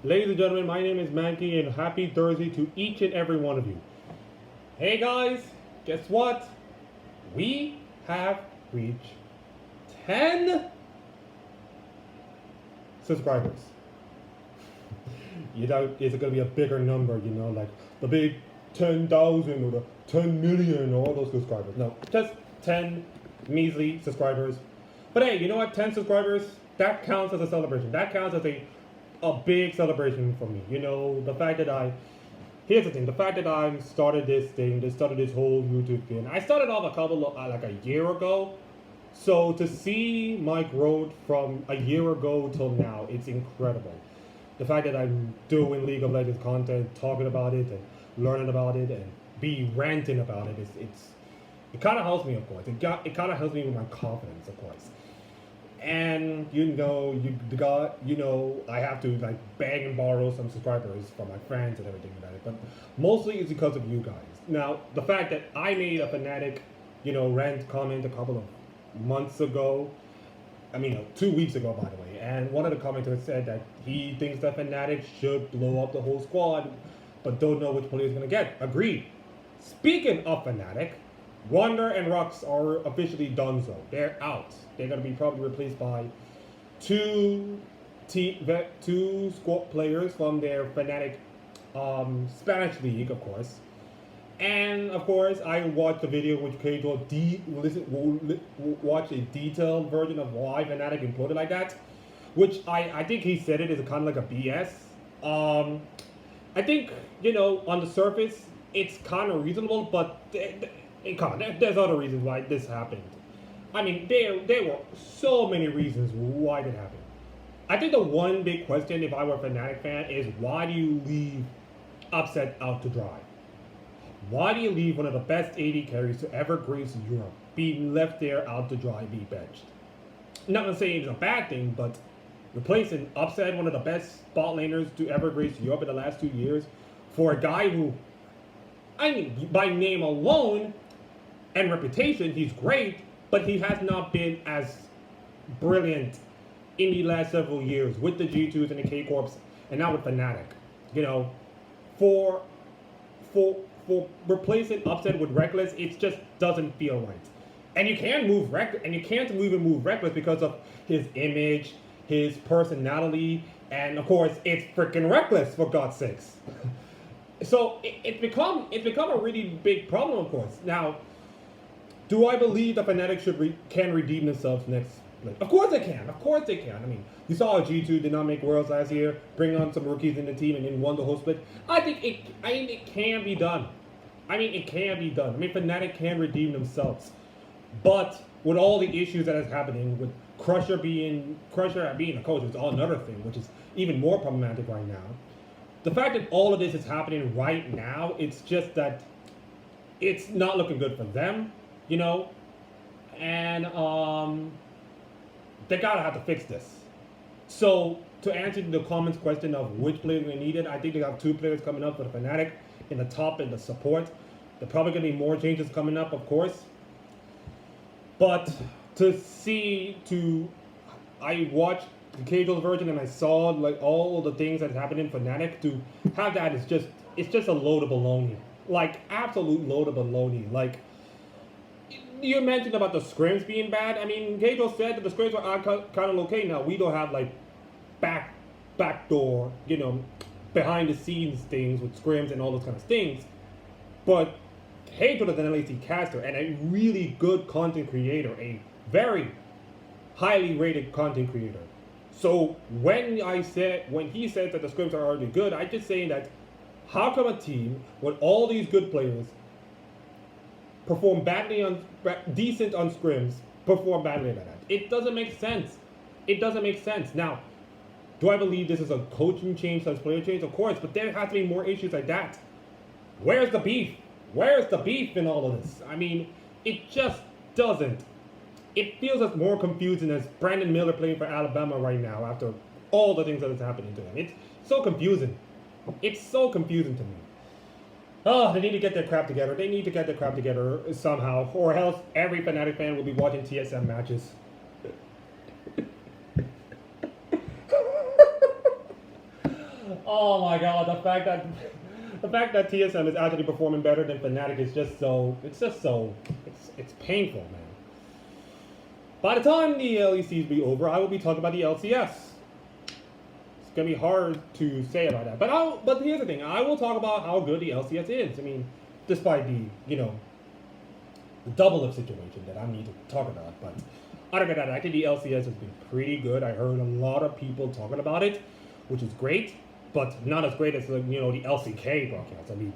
Ladies and gentlemen, my name is Mankey and happy Thursday to each and every one of you. Hey guys, guess what? We have reached 10 subscribers. It's going to be a bigger number, like the big 10,000 or the 10 million or all those subscribers. No, just 10 measly subscribers. But hey, you know what? 10 subscribers, that counts as a celebration. That counts as a big celebration for me. The fact that here's the thing, the fact that I started this whole YouTube thing. I started off like a year ago. So to see my growth from a year ago till now, it's incredible. The fact that I'm doing League of Legends content, talking about it and learning about it and be ranting about it, it kind of helps me, of course. It kind of helps me with my confidence, of course. And I have to like beg and borrow some subscribers from my friends and everything about it. But mostly it's because of you guys. Now, the fact that I made a Fnatic, rant comment a couple of months ago. 2 weeks ago, by the way. And one of the commenters said that he thinks that Fnatic should blow up the whole squad, but don't know which player he's gonna get. Agreed. Speaking of Fnatic, Wonder and Rux are officially done so. They're out. They're going to be probably replaced by two squad players from their Fnatic Spanish league, of course. And of course, I watched the video which Kate will watch a detailed version of why Fnatic imploded like that, which I think he said it is kind of like a BS. I think on the surface it's kind of reasonable, but there's other reasons why this happened. There were so many reasons why that happened. I think the one big question, if I were a Fnatic fan, is why do you leave Upset out to dry? Why do you leave one of the best AD carries to ever grace Europe being left there out to dry, be benched? Not to say it's a bad thing, but replacing Upset, one of the best spot laners to ever grace Europe in the last 2 years, for a guy who, by name alone and reputation, he's great, but he has not been as brilliant in the last several years with the G2s and the K-Corps, and now with Fnatic. For replacing Upset with Reckless, it just doesn't feel right. And you can't move Reckless because of his image, his personality, and of course, it's freaking Reckless, for God's sakes. So it's become a really big problem, of course. Now, do I believe the Fnatic can redeem themselves next? Of course they can. Of course they can. You saw G2 did not make Worlds last year, bring on some rookies in the team, and then won the whole split. I think it can be done. It can be done. Fnatic can redeem themselves. But with all the issues that is happening, with Crusher being a coach, is all another thing, which is even more problematic right now. The fact that all of this is happening right now, it's just that it's not looking good for them, and they gotta have to fix this. So to answer the comments question of which players they needed, I think they have 2 players coming up for the Fnatic in the top and the support. There's probably gonna be more changes coming up, of course. But I watched the casual version and I saw like all the things that happened in Fnatic. To have that is just a load of baloney, like absolute load of baloney. Like you mentioned about the scrims being bad. Gato said that the scrims were kind of okay. Now we don't have like backdoor, behind the scenes things with scrims and all those kind of things. But Gato is an LEC caster and a really good content creator, a very highly rated content creator. So when he said that the scrims are already good, I'm just saying that how come a team with all these good players perform decent on scrims, perform badly like that? It doesn't make sense. It doesn't make sense. Now, do I believe this is a coaching change / player change? Of course, but there has to be more issues like that. Where's the beef? Where's the beef in all of this? It just doesn't. It feels as more confusing as Brandon Miller playing for Alabama right now after all the things that is happening to him. It's so confusing. It's so confusing to me. Oh, they need to get their crap together. They need to get their crap together somehow, or else every Fnatic fan will be watching TSM matches. Oh my god, the fact that TSM is actually performing better than Fnatic is it's painful, man. By the time the LECs be over, I will be talking about the LCS. It's gonna be hard to say about that, but here's the thing: I will talk about how good the LCS is. I mean, despite the the double up situation that I need to talk about, but other than that, I think the LCS has been pretty good. I heard a lot of people talking about it, which is great, but not as great as the LCK broadcast. I mean,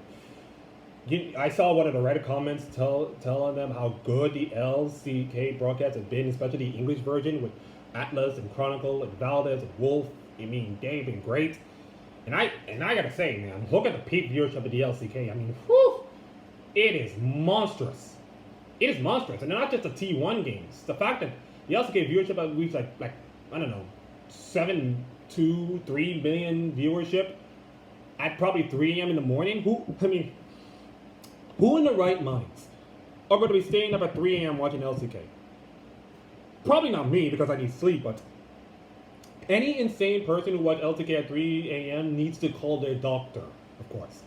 I saw one of the Reddit comments telling them how good the LCK broadcast has been, especially the English version with Atlas and Chronicle and Valdez and Wolf. I mean, they've been great. And I gotta say, man, look at the peak viewership of the LCK. I mean, whew, it is monstrous. It is monstrous, and not just the T1 games. The fact that the LCK viewership has reached like I don't know, 3 million viewership at probably 3 a.m. in the morning. Who in the right minds are going to be staying up at 3 a.m. watching LCK? Probably not me because I need sleep, but any insane person who watches LCK at 3 a.m. needs to call their doctor, of course,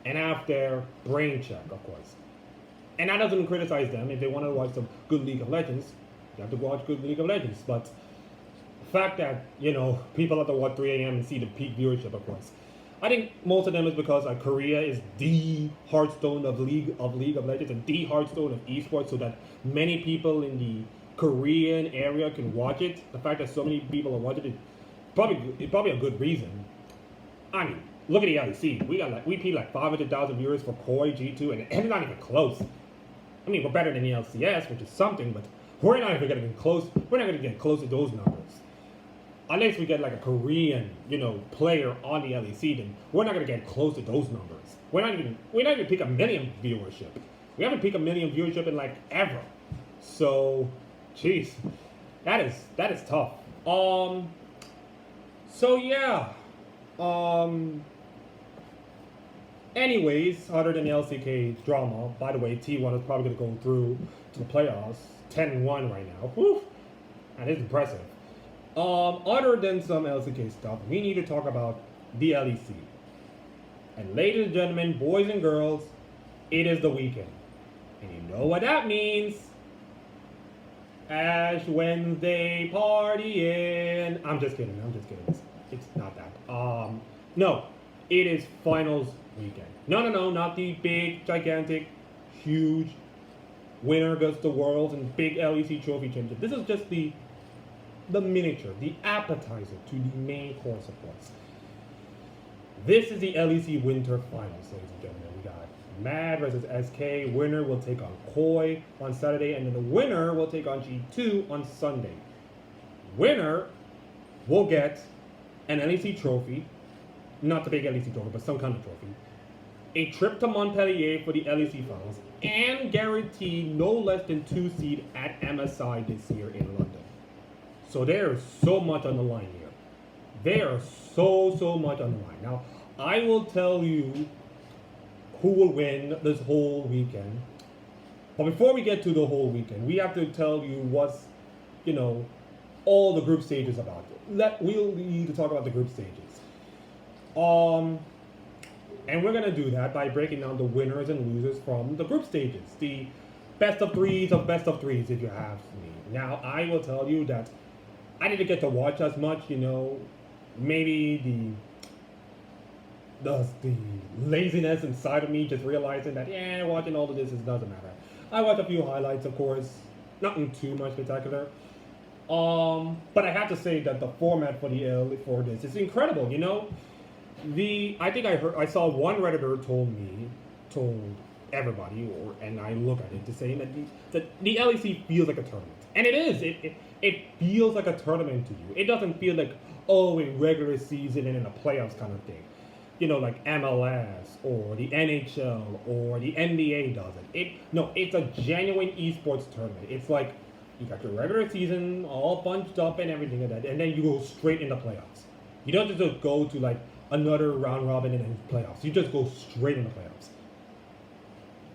and have their brain check, of course. And that doesn't criticize them. If they want to watch some good League of Legends, they have to watch good League of Legends. But the fact that, people have to watch 3 a.m. and see the peak viewership, of course. I think most of them is because Korea is the Hearthstone of League of Legends and the Hearthstone of esports, so that many people in the Korean area can watch it. The fact that so many people are watching it, probably a good reason. I mean, look at the LEC. We paid like 500,000 viewers for Koi G2, and it's not even close. I mean, we're better than the LCS, which is something, but we're not even going to get close. We're not going to get close to those numbers. Unless we get like a Korean, player on the LEC, then we're not going to get close to those numbers. We're not even pick a million viewership. We haven't picked a million viewership in like ever. So, jeez, that is tough. So yeah. Anyways, other than the LCK drama, by the way, T1 is probably going to go through to the playoffs, 10-1 right now. Whew, that is impressive. Other than some LCK stuff, we need to talk about the LEC. And ladies and gentlemen, boys and girls, it is the weekend. And you know what that means. Ash Wednesday partying. I'm just kidding. It's not that. No, it is finals weekend. No, not the big, gigantic, huge winner against the world and big LEC trophy championship. This is just the miniature, the appetizer to the main course, of course. This is the LEC Winter Finals, ladies and gentlemen. We got Mad versus SK. Winner will take on Koi on Saturday, and then the winner will take on G2 on Sunday. Winner will get an LEC trophy, not the big LEC trophy, but some kind of trophy, a trip to Montpellier for the LEC Finals, and guaranteed no less than 2 seed at MSI this year in London. So there is so much on the line here. There is so much on the line. Now, I will tell you who will win this whole weekend. But before we get to the whole weekend, we have to tell you what's, all the group stages about. We'll need to talk about the group stages. And we're going to do that by breaking down the winners and losers from the group stages. The best of threes, if you have me. Now, I will tell you that I didn't get to watch as much, maybe the laziness inside of me just realizing that, watching all of this doesn't matter. I watched a few highlights, of course, nothing too much spectacular. But I have to say that the format for this is incredible, I saw one Redditor told everybody, and I look at it to say that the LEC feels like a tournament. And it is. It feels like a tournament to you. It doesn't feel like, a regular season and in a playoffs kind of thing. Like MLS or the NHL or the NBA does it. It's a genuine esports tournament. It's like you got your regular season all bunched up and everything like that, and then you go straight into playoffs. You don't just go to like another round robin and then playoffs. You just go straight into playoffs.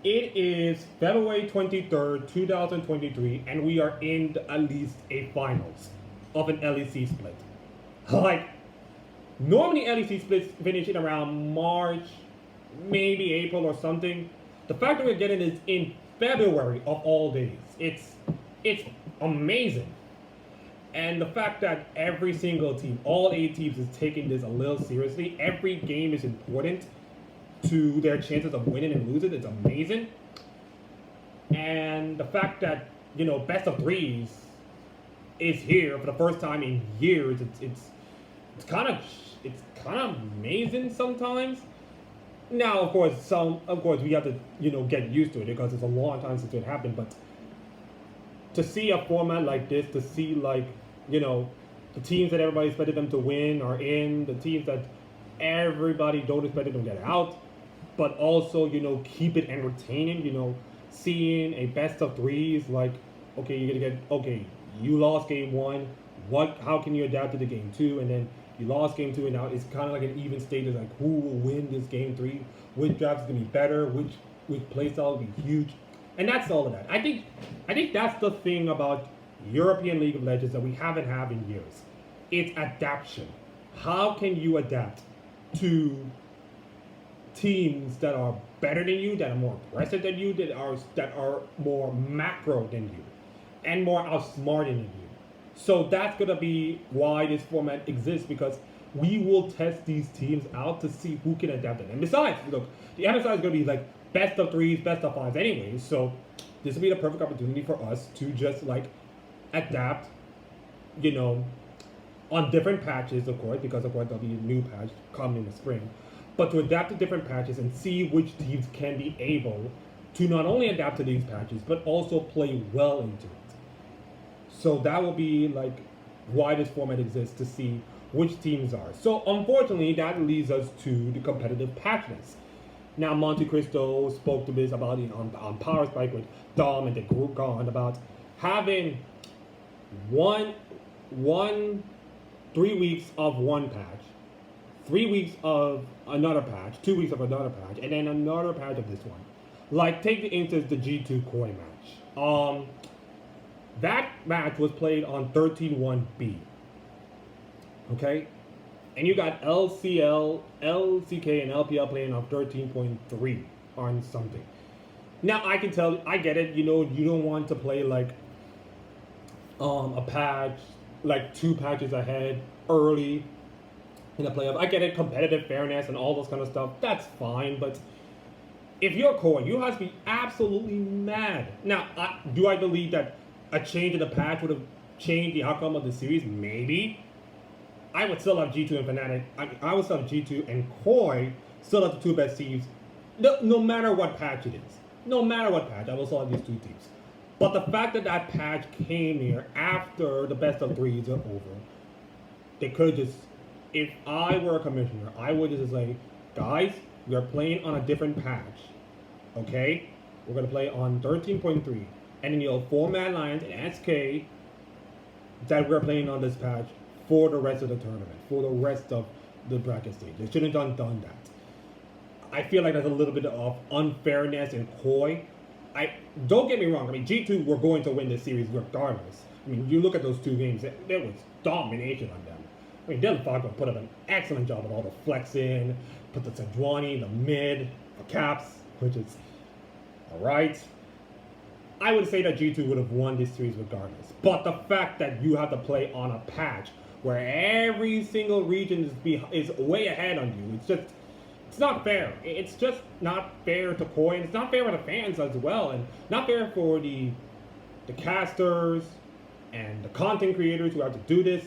It is February 23rd, 2023, and we are in at least a finals of an LEC split. Like, Normally LEC splits finish in around March, maybe April or something. The fact that we're getting this in February of all days, it's amazing. And the fact that every single team, all 8 teams, is taking this a little seriously. Every game is important to their chances of winning and losing. It's amazing. And the fact that, best of threes is here for the first time in years, it's kind of amazing sometimes. Now, of course, we have to get used to it because it's a long time since it happened. But to see a format like this, to see the teams that everybody expected them to win are in, the teams that everybody don't expect them to get out, but also keep it entertaining. Seeing a best of threes, like, okay, you lost game 1, how can you adapt to the game 2, and then you lost game 2, and now it's kind of like an even status, like who will win this game 3, which draft is gonna be better, which play style will be huge, and that's all of that. I think that's the thing about European League of Legends that we haven't had in years. It's adaptation. How can you adapt to teams that are better than you, that are more aggressive than you, that are more macro than you, and more outsmarting than you? So that's gonna be why this format exists, because we will test these teams out to see who can adapt it. And besides, look, the MSI is gonna be like best of 3s, best of 5s anyways. So this will be the perfect opportunity for us to just adapt, on different patches, of course, because of course there'll be a new patch coming in the spring. But to adapt to different patches and see which teams can be able to not only adapt to these patches, but also play well into it. So that will be why this format exists, to see which teams are. So unfortunately, that leads us to the competitive patch list. Now, Monte Cristo spoke to this about it on Power Spike with Dom and the group gone about having 3 weeks of one patch, 3 weeks of another patch, 2 weeks of another patch, and then another patch of this one. Take the instance, the G2 Koi match. That match was played on 13.1b. Okay? And you got LCL, LCK, and LPL playing on 13.3 on something. Now, I can tell, I get it, you don't want to play a patch, 2 patches ahead early in the playoff. I get it, competitive fairness and all those kind of stuff. That's fine, but if you're Koi, you have to be absolutely mad. Now, do I believe that a change in the patch would have changed the outcome of the series? Maybe. I would still have G2 and Fnatic. I would still have G2 and Koi still have the 2 best teams, no matter what patch it is. No matter what patch, I will still have these 2 teams. But the fact that that patch came here after the best of 3s are over, they could just, if I were a commissioner, I would just say, guys, we are playing on a different patch, okay? We're going to play on 13.3, and then you'll format lines and SK that we're playing on this patch for the rest of the tournament, for the rest of the bracket stage. They shouldn't have done that. I feel like there's a little bit of unfairness in Koi. Don't get me wrong. G2 were going to win this series regardless. You look at those 2 games, there was domination on them. Dylan Falco put up an excellent job of all the flexing, put the Sejuani in the mid, for caps, which is alright. I would say that G2 would have won this series regardless. But the fact that you have to play on a patch where every single region is way ahead on you, it's not fair. It's just not fair to Koi, and it's not fair for the fans as well, and not fair for the casters and the content creators who have to do this.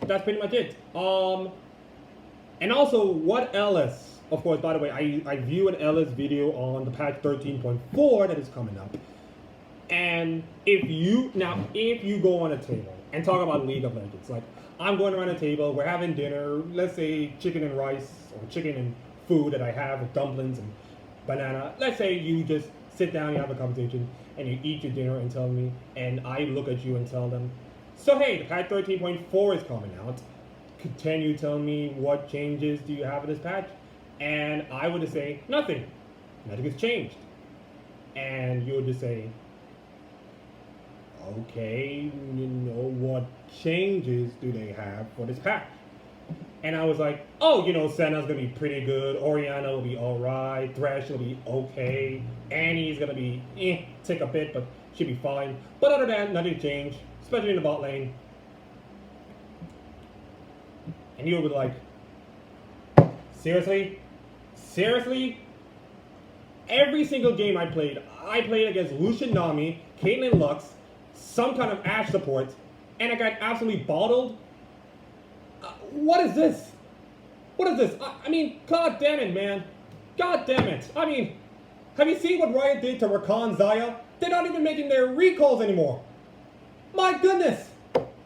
That's pretty much it. And also, what LS? Of course, by the way, I view an LS video on the patch 13.4 that is coming up. And if you go on a table and talk about League of Legends, I'm going around a table, we're having dinner, let's say chicken and rice, or chicken and food that I have with dumplings and banana. Let's say you just sit down, you have a conversation, and you eat your dinner and tell me, and I look at you and tell them, so hey, the patch 13.4 is coming out. Can you tell me what changes do you have in this patch? And I would just say, nothing. Nothing has changed. And you would just say, okay, what changes do they have for this patch? And I was like, oh, Senna's gonna be pretty good. Oriana will be alright. Thresh will be okay. Annie's gonna be take a bit, but she'll be fine. But other than that, nothing changed, especially in the bot lane. And you would be like, seriously? Seriously? Every single game I played against Lucian Nami, Caitlyn Lux, some kind of Ashe support, and I got absolutely bottled. What is this? What is this? I mean, god damn it, man. God damn it. I mean, have you seen what Riot did to Rakan Zaya? They're not even making their recalls anymore. My goodness.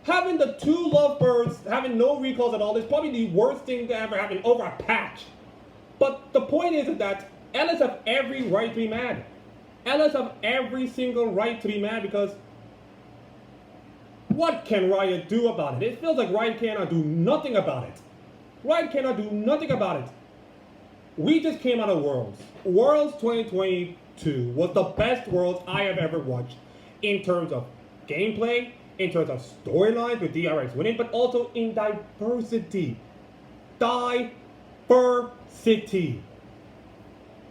Having the two Lovebirds having no recalls at all is probably the worst thing to ever happen over a patch. But the point is that LS have every right to be mad. LS have every single right to be mad because what can Riot do about it? It feels like Riot cannot do nothing about it. Riot cannot do nothing about it. We just came out of Worlds. Worlds 2022 was the best Worlds I have ever watched in terms of gameplay, in terms of storylines with DRX winning, but also in diversity. Diversity.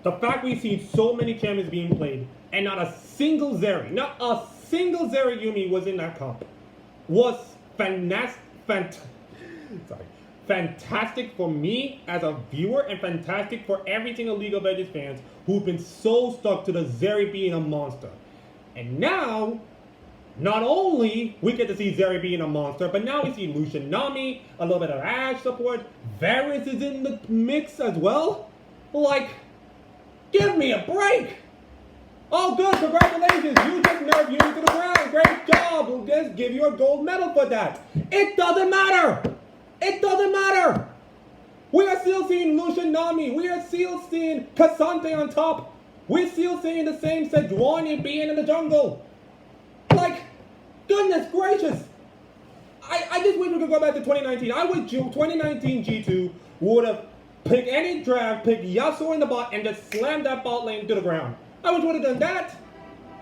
The fact we've seen so many champions being played and not a single Zeri Yumi was in that comp was fantastic for me as a viewer and fantastic for every single League of Legends fans who've been so stuck to the Zeri being a monster. And now, not only we get to see Zeri being a monster, but now we see Lucian Nami, a little bit of Ashe support, Varus is in the mix as well. Like, give me a break! Oh good, congratulations, you just nerfed Yumi to the ground, great job, we'll just give you a gold medal for that. It doesn't matter! It doesn't matter! We are still seeing Lucian Nami, we are still seeing Cassante on top, we're still seeing the same Sejuani being in the jungle. Like, goodness gracious! I just wish we could go back to 2019. I wish 2019 G2 would have picked any draft, picked Yasuo in the bot, and just slammed that bot lane to the ground. I wish we would have done that.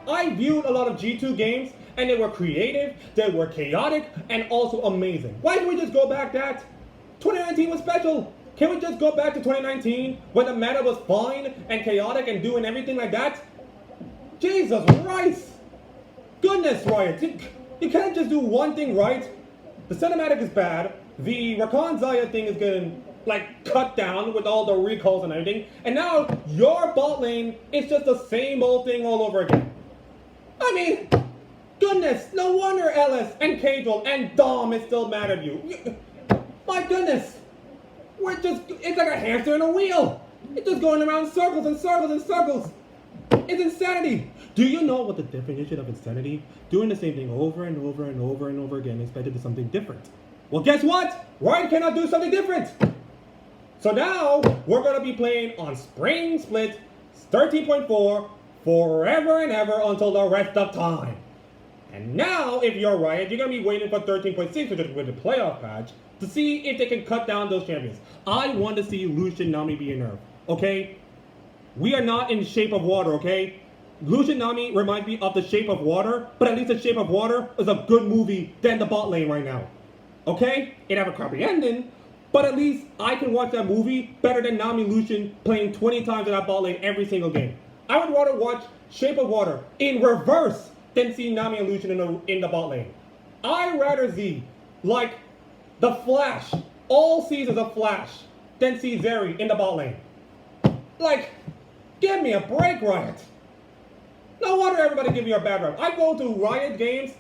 I viewed a lot of G2 games, and they were creative, they were chaotic, and also amazing. Why don't we just go back that? 2019 was special. Can we just go back to 2019 when the meta was fine and chaotic and doing everything like that? Jesus Christ! Goodness, Riot, you can't just do one thing right. The cinematic is bad. The Rakan Zaya thing is getting cut down with all the recalls and everything. And now your bot lane is just the same old thing all over again. I mean, goodness, no wonder LS and Cajal and Dom is still mad at you. My goodness, it's like a hamster in a wheel. It's just going around circles and circles and circles. It's insanity. Do you know what the definition of insanity? Doing the same thing over and over and over and over again expected to do something different. Well, guess what? Riot cannot do something different. So now we're going to be playing on Spring Split 13.4 forever and ever until the rest of time. And now, if you're Riot, you're going to be waiting for 13.6, which is with the playoff patch, to see if they can cut down those champions. I want to see Lucian Nami be nerfed, okay? We are not in Shape of Water, okay? Lucian Nami reminds me of The Shape of Water, but at least The Shape of Water is a good movie than the bot lane right now. Okay? It have a crappy ending, but at least I can watch that movie better than Nami Lucian playing 20 times in that bot lane every single game. I would rather watch Shape of Water in reverse than see Nami and Lucian in the bot lane. I'd rather see, like, the Flash, all seasons of Flash, than see Zeri in the bot lane. Like, give me a break, Riot. No wonder everybody give you a bad rap. I go to Riot games,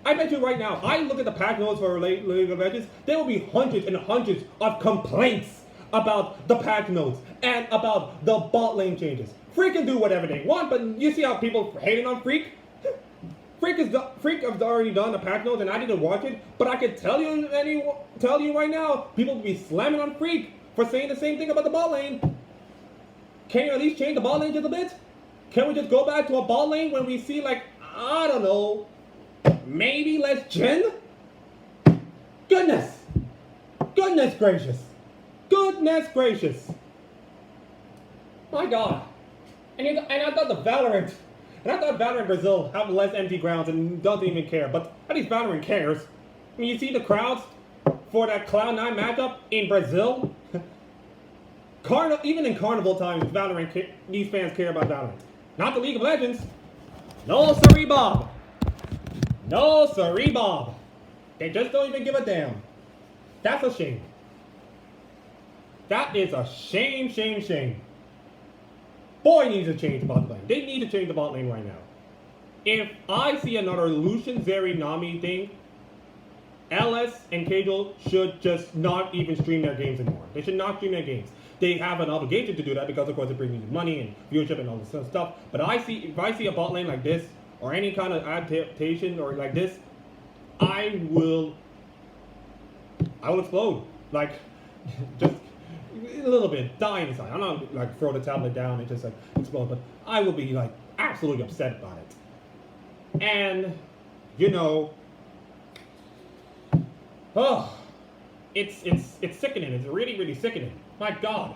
I bet you right now, I look at the patch notes for League of Legends, there will be hundreds and hundreds of complaints about the patch notes and about the bot lane changes. Freak can do whatever they want, but you see how people hating on Freak? Freak has already done the patch notes and I didn't watch it, but I can tell you right now, people will be slamming on Freak for saying the same thing about the bot lane. Can you at least change the bot lane just a bit? Can we just go back to a bot lane when we see, like, I don't know, maybe less Jhin? Goodness! Goodness gracious! Goodness gracious! My God! And I thought Valorant Brazil have less empty grounds and doesn't even care, but at least Valorant cares. I mean, you see the crowds? for that Cloud9 matchup in Brazil. Even in Carnival times, these fans care about Valorant. Not the League of Legends. No siree, Bob. No siree, Bob. They just don't even give a damn. That's a shame. That is a shame, shame, shame. Boy needs to change the bot lane. They need to change the bot lane right now. If I see another Lucian, Zeri, Nami thing, LS and Cajal should just not even stream their games anymore. They should not stream their games. They have an obligation to do that because, of course, it brings in money and viewership and all this other stuff. But if I see a bot lane like this, or any kind of adaptation or like this, I will explode. Like, just a little bit, die inside. I'm not like throw the tablet down and just like explode, but I will be like absolutely upset about it. And you know, oh, it's sickening. It's really, really sickening. My God.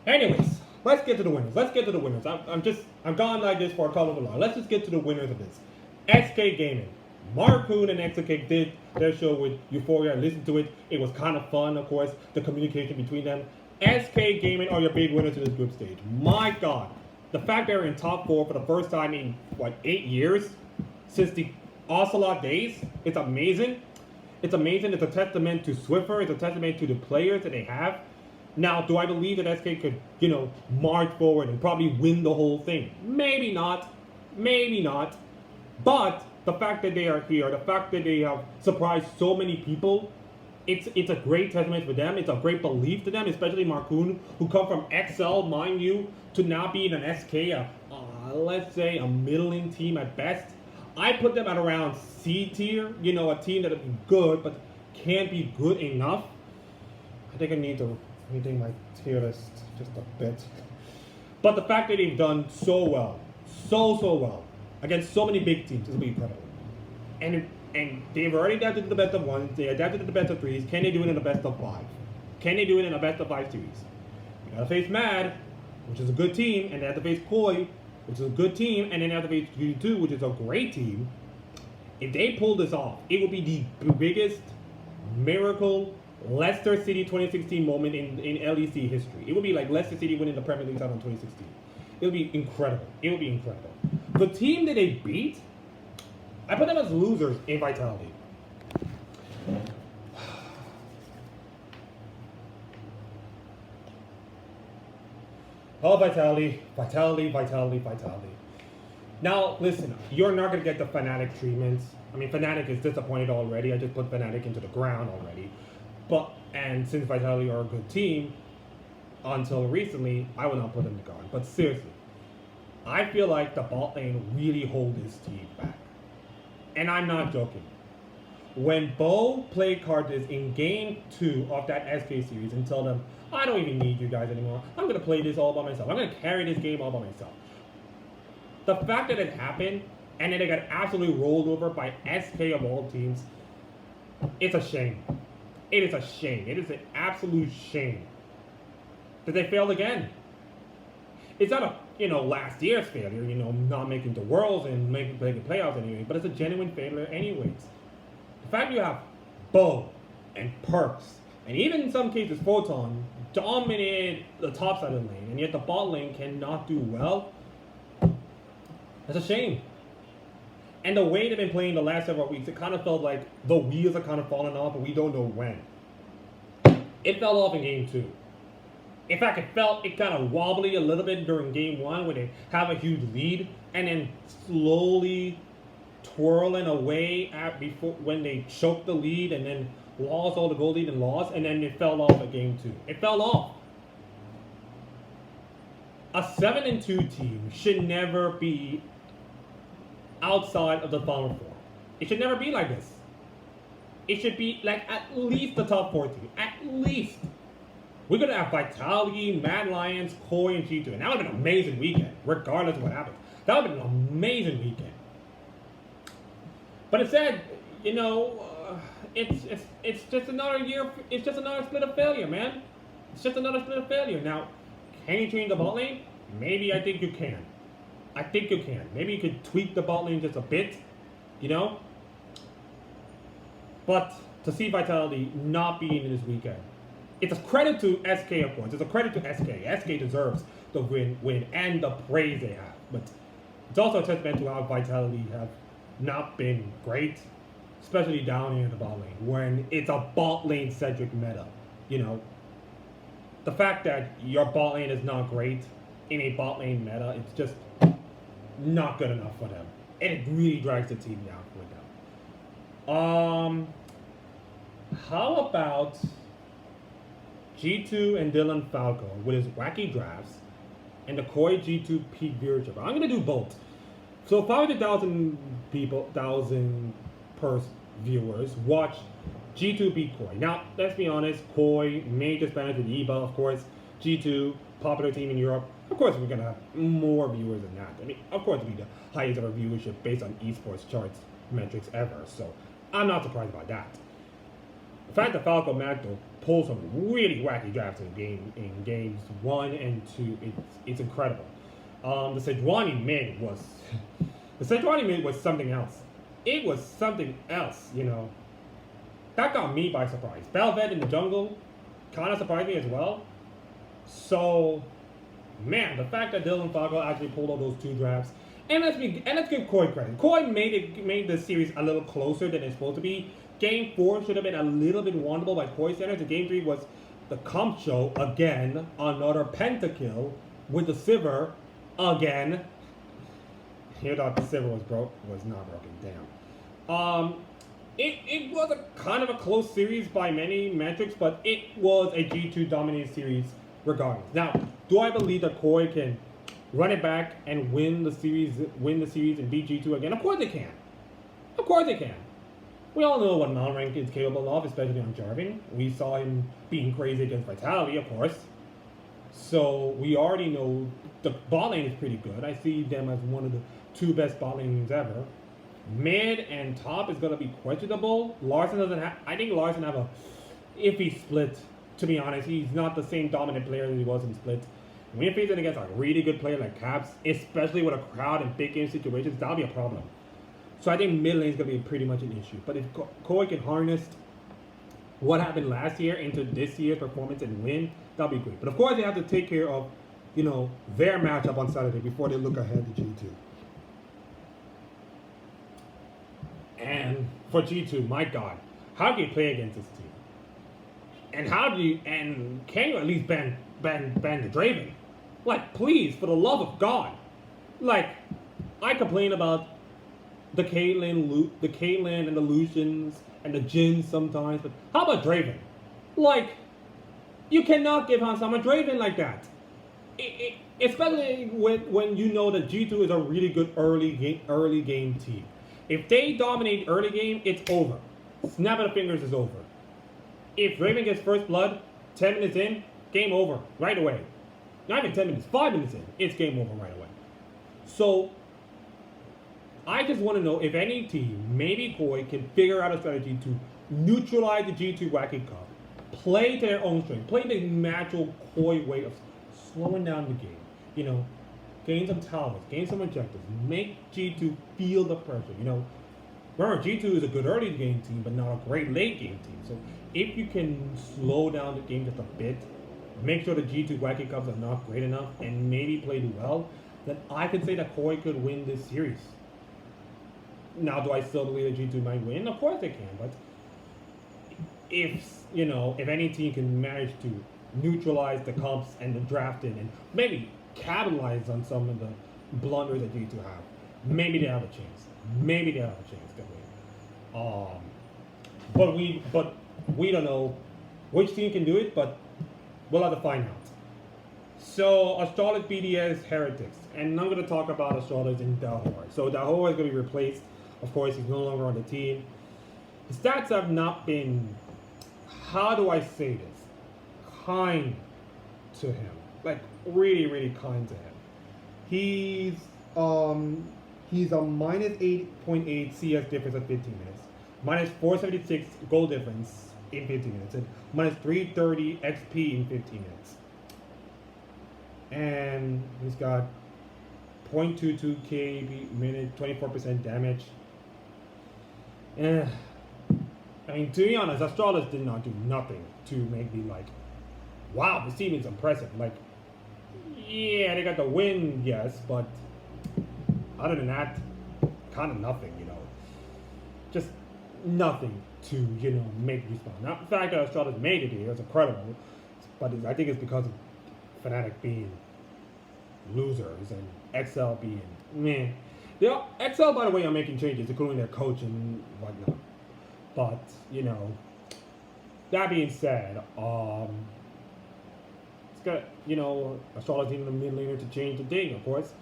Anyways, let's get to the winners. I'm gone like this for a couple of hours. Let's just get to the winners of this. SK Gaming. Marcoon and XK did their show with Euphoria. I listened to it. It was kind of fun, of course, the communication between them. SK Gaming are your big winners to this group stage. My God. The fact they're in top 4 for the first time in, 8 years? Since the Ocelot days? It's amazing. It's amazing. It's a testament to Swiffer. It's a testament to the players that they have. Now, do I believe that SK could, march forward and probably win the whole thing? Maybe not. Maybe not. But the fact that they are here, the fact that they have surprised so many people, it's a great testament for them. It's a great belief to them, especially Marcoon, who come from XL, mind you, to now be in an SK, let's say a middling team at best. I put them at around C tier, a team that would be good, but can't be good enough. I think I need to rethink my tier list just a bit. But the fact that they've done so well, so well, against so many big teams, this will be incredible. And they've already adapted to the best of 1s, they adapted to the best of 3s. Can they do it in the best of 5? Can they do it in a best of 5 series? You gotta face Mad, which is a good team, and they have to face Koi, which is a good team, and then they have to face G2, which is a great team. If they pull this off, it will be the biggest miracle Leicester City 2016 moment in LEC history. It will be like Leicester City winning the Premier League title in 2016. It will be incredible. It will be incredible. The team that they beat, I put them as losers in Vitality. Oh, Vitality. Now, listen, you're not going to get the Fnatic treatments. I mean, Fnatic is disappointed already. I just put Fnatic into the ground already. And since Vitality are a good team, until recently, I would not put them in the ground. But seriously, I feel like the bot lane really hold this team back. And I'm not joking. When Bo played Carthage in Game 2 of that SK series and tell them, I don't even need you guys anymore. I'm going to play this all by myself. I'm going to carry this game all by myself. The fact that it happened and then they got absolutely rolled over by SK of all teams, it's a shame. It is a shame. It is an absolute shame that they failed again. It's not a, last year's failure, not making the Worlds and making the playoffs anyway, but it's a genuine failure anyways. The fact you have Bo and Perks, and even in some cases Photon, dominated the top side of the lane, and yet the bot lane cannot do well, that's a shame. And the way they've been playing the last several weeks, it kind of felt like the wheels are kind of falling off, but we don't know when. It fell off in Game 2. In fact, it kind of wobbly a little bit during Game 1 where they have a huge lead and then slowly twirling away when they choked the lead and then lost all the gold lead and lost, and then it fell off at Game 2. It fell off. A 7-2 team should never be outside of the Final 4. It should never be like this. It should be like at least the top 4 team. At least. We're going to have Vitality, Mad Lions, Koi, and G2. And that would have been an amazing weekend, regardless of what happens. That would have been an amazing weekend. But instead, it's just another year. It's just another split of failure, man. It's just another split of failure. Now, can you change the bot lane? Maybe I think you can. Maybe you could tweak the bot lane just a bit, But to see Vitality not being in this weekend. It's a credit to SK, of course. It's a credit to SK. SK deserves the win and the praise they have. But it's also a testament to how Vitality have not been great, especially down here in the bot lane, when it's a bot lane centric meta. You know, the fact that your bot lane is not great in a bot lane meta, it's just not good enough for them. And it really drags the team down with them. How about G2 and Dylan Falco with his wacky drafts and the Koi G2 peak viewership? I'm gonna do both. So 500,000 people, viewers watch G2 beat Koi. Now, let's be honest, Koi major Spanish with EBA, of course. G2, popular team in Europe. Of course, we're gonna have more viewers than that. I mean, of course, it'll be the highest ever viewership based on esports charts metrics ever. So I'm not surprised by that. The fact that Falco Magdo pulls some really wacky drafts in games 1 and 2, it's incredible. The Sejuani mid was something else. It was something else, you know. That got me by surprise. Belved in the jungle kind of surprised me as well. So, man, the fact that Dylan Falco actually pulled all those 2 drafts, and let's give Koi credit. Koi made the series a little closer than it's supposed to be. Game 4 should have been a little bit wannable by Koi standards. And Game 3 was the comp show again, another pentakill with the Sivir again. Here thought the Sivir was not broken. Damn. It was a kind of a close series by many metrics, but it was a G2 dominated series regardless. Now, do I believe that Koi can run it back and win the series and beat G2 again? Of course they can. Of course they can. We all know what Malrank is capable of, especially on Jarvan. We saw him being crazy against Vitality, of course. So we already know the bot lane is pretty good. I see them as one of the 2 best bot lanes ever. Mid and top is going to be questionable. I think Larson have a iffy split, to be honest. He's not the same dominant player as he was in split. When you're facing against a really good player like Caps, especially with a crowd in big game situations, that'll be a problem. So I think mid lane is going to be pretty much an issue. But if Koi can harness what happened last year into this year's performance and win, that'll be great. But of course they have to take care of, you know, their matchup on Saturday before they look ahead to G2. And for G2, my God, how do you play against this team? And can you at least ban the Draven? Like, please, for the love of God. Like, I complain about the Caitlyn and the Lucians and the Jins sometimes, but how about Draven? Like, you cannot give Hansama Draven like that. Especially when you know that G2 is a really good early game team. If they dominate early game, it's over. Snap of the fingers is over. If Draven gets first blood, 10 minutes in, game over right away. Not even 10 minutes, 5 minutes in, it's game over right away. So, I just want to know if any team, maybe Koi, can figure out a strategy to neutralize the G2 Wacky Cup, play to their own strength, play the natural Koi way of slowing down the game, you know, gain some towers, gain some objectives, make G2 feel the pressure, you know. Remember, G2 is a good early game team, but not a great late game team. So if you can slow down the game just a bit, make sure the G2 Wacky Cups are not great enough, and maybe play well, then I can say that Koi could win this series. Now, do I still believe that G2 might win? Of course they can, but if any team can manage to neutralize the comps and the drafting and maybe capitalize on some of the blunders that G2 have, maybe they have a chance. Maybe they have a chance to win. But we don't know which team can do it, but we'll have to find out. So, Astralis BDS Heretics. And I'm going to talk about Astralis in Dahor. So, Dahor is going to be replaced. Of course, he's no longer on the team. His stats have not been, how do I say this, kind to him. Like, really, really kind to him. He's a minus 8.8 CS difference at 15 minutes. Minus 476 goal difference in 15 minutes. And minus 330 XP in 15 minutes. And he's got 0.22 KB minute, 24% damage. I mean, to be honest, Astralis did not do nothing to make me like, wow, this team is impressive. Like, yeah, they got the win, yes, but other than that, kind of nothing, you know. Just nothing to, you know, make you smile. Now, the fact that Astralis made it here is incredible, but I think it's because of Fnatic being losers and XL being meh. XL, by the way, are making changes, including their coach and whatnot. But, you know, that being said, it's got, you know, Astralis needed a mid laner to change the thing, of course.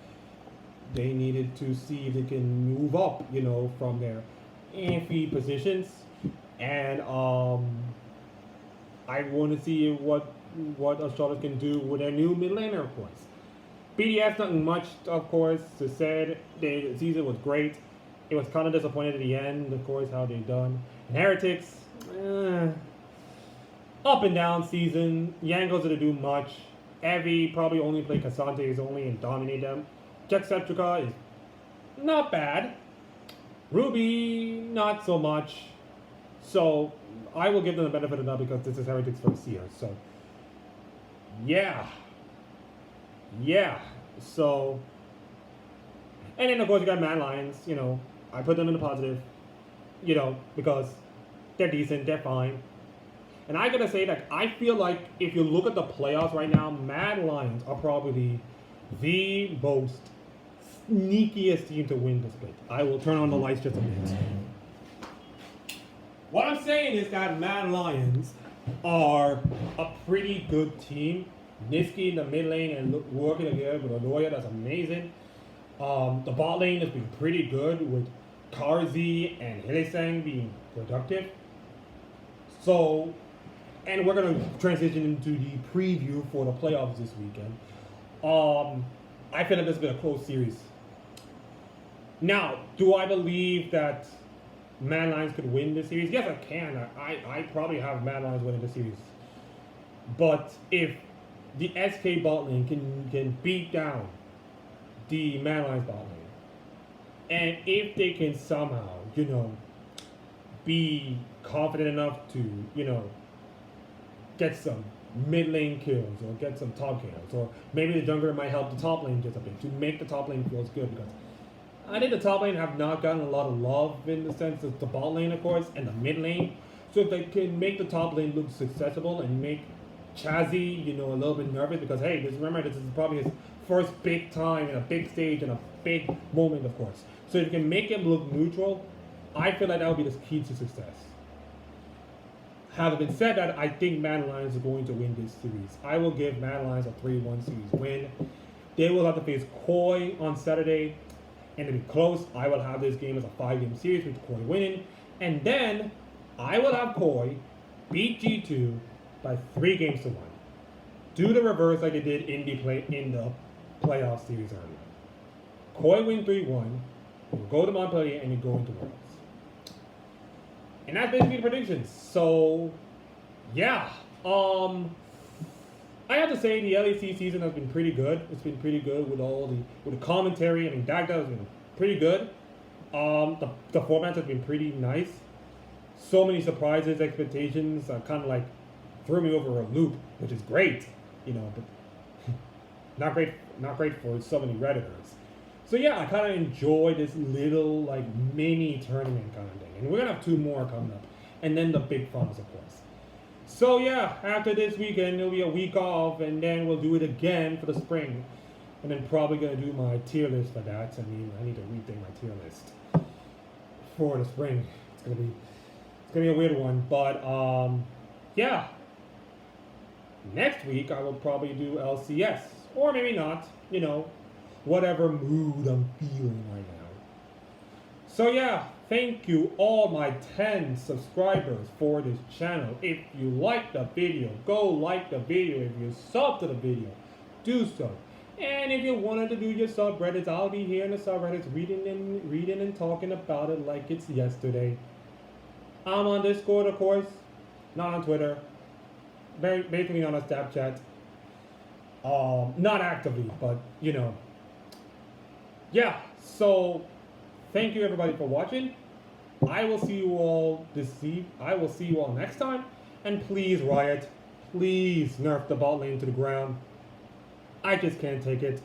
They needed to see if they can move up, you know, from their amphi positions. And I want to see what Astralis can do with their new mid laner, of course. BDS, nothing much, of course, to said. The season was great. It was kind of disappointed at the end, of course, how they done. And Heretics, up and down season. Yangos didn't do much. Evi probably only played Cassantes only and dominate them. Jacksepticeye is not bad. Ruby, not so much. So, I will give them the benefit of the doubt because this is Heretics' first year. So, yeah. So, and then of course you got Mad Lions, you know, I put them in the positive, you know, because they're decent, they're fine. And I gotta say that I feel like if you look at the playoffs right now, Mad Lions are probably the most sneakiest team to win this split. I will turn on the lights just a bit. What I'm saying is that Mad Lions are a pretty good team. Niski in the mid lane and working together with Aloya, that's amazing. The bot lane has been pretty good with Karzi and Hillesang being productive. So, and we're going to transition into the preview for the playoffs this weekend. I feel like this has been a close series. Now, do I believe that Mad Lions could win this series? Yes, I can. I probably have Mad Lions winning this series. But if the SK bot lane can beat down the Mad Lions bot lane, and if they can somehow, you know, be confident enough to, you know, get some mid lane kills or get some top kills, or maybe the jungler might help the top lane just a bit to make the top lane feels good, because I think the top lane have not gotten a lot of love in the sense of the bot lane, of course, and the mid lane. So if they can make the top lane look successful and make Chazzy, you know, a little bit nervous, because hey, remember this is probably his first big time in a big stage and a big moment, of course. So if you can make him look neutral, I feel like that would be the key to success. Having been said that, I think Mad Lions are going to win this series. I will give Mad Lions a 3-1 series win. They will have to face Koi on Saturday, and to be close, I will have this game as a 5-game series with Koi winning, and then I will have Koi beat G2 by 3-1. Do the reverse like they did in the playoff series earlier. Koi win 3-1, you go to Montpellier, and you go into Worlds. And that's basically the predictions. So, yeah. I have to say the LEC season has been pretty good. It's been pretty good with the commentary. I mean, Dagda has been pretty good. The formats have been pretty nice. So many surprises, expectations, kind of like threw me over a loop, which is great, you know, but not great for so many Redditors. So yeah, I kind of enjoy this little like mini tournament kind of thing, and we're gonna have 2 more coming up, and then the big finals, of course. So yeah, after this weekend it'll be a week off, and then we'll do it again for the spring, and then probably gonna do my tier list for that. I mean, I need to rethink my tier list for the spring. It's gonna be a weird one, but yeah. Next week I will probably do LCS, or maybe not, you know, whatever mood I'm feeling right now. So yeah, thank you all my 10 subscribers for this channel. If you like the video, go like the video. If you sub to the video, do so. And if you wanted to do your subreddits, I'll be here in the subreddits reading and talking about it like it's yesterday. I'm on Discord, of course, not on Twitter. Basically on a Snapchat. Not actively, but you know. Yeah, so thank you everybody for watching. I will see you all I will see you all next time. And please, Riot, please nerf the bot lane to the ground. I just can't take it.